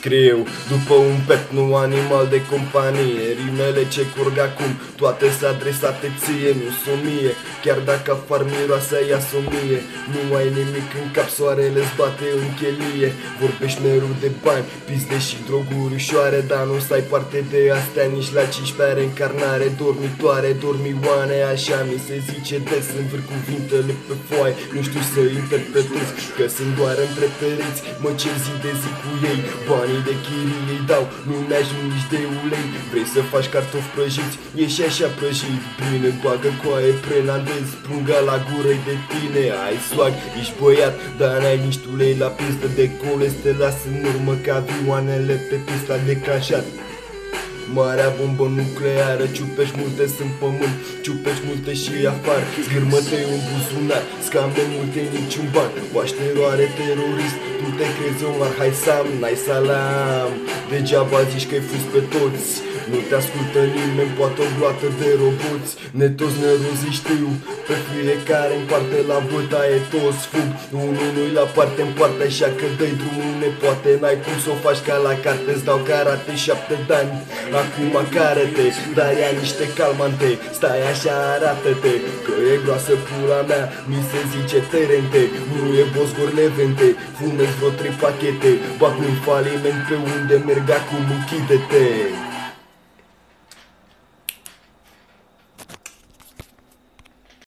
Scriu după un pet, nu animal de companie. Rimele ce curg acum, toate se adresate ție, nu sunt mie. Chiar dacă afar miroase ea somie. Nu ai nimic în cap, soarele-ți bate în chelie. Vorbești mereu de bani, pizde și droguri ușoare, dar nu stai parte de astea nici la 15-a reîncarnare. Dormitoare, dormioane, așa mi se zice des. Învâr cuvintele pe foaie, nu știu să interpretez, că sunt doar întreperiți. Mă cer zi de zi cu ei, banii de chirii îi dau, nu mi-ajung nici de ulei. Vrei să faci cartofi prăjiți, e și așa prăjit. Bine, bagă coaie, prelandez, prunga la gură de tine. Ai swag, ești băiat, dar n-ai nici ulei la pistă de coles. Te las în urmă ca avioanele pe pista declanșat. Marea bombă nucleară, ciupești multe în pământ, ciupești multe și afară. Zgârmă-te în buzunar, scambe multe niciun ban. Bași teroare, terorist, tu te crezi Omar Haisam, n-ai salam. Degeaba zici că-i fus pe toți, nu te ascultă nimeni, poate o gloată de roboți. Ne toți nerozii știu, pe fiecare în parte la bătaie toți fug. Unul nu-i la parte în parte, așa că dă-i drumul nepoate. N-ai cum să o faci ca la carte, îți dau karate 7 ani. Acum care-te, dar ia niște calmante. Stai așa, arată-te, că e groasă pula mea, mi se zice terente. Nu e Bosgor Levente, fumez vreo 3 pachete. Bag un faliment pe unde merg acum, închide-te.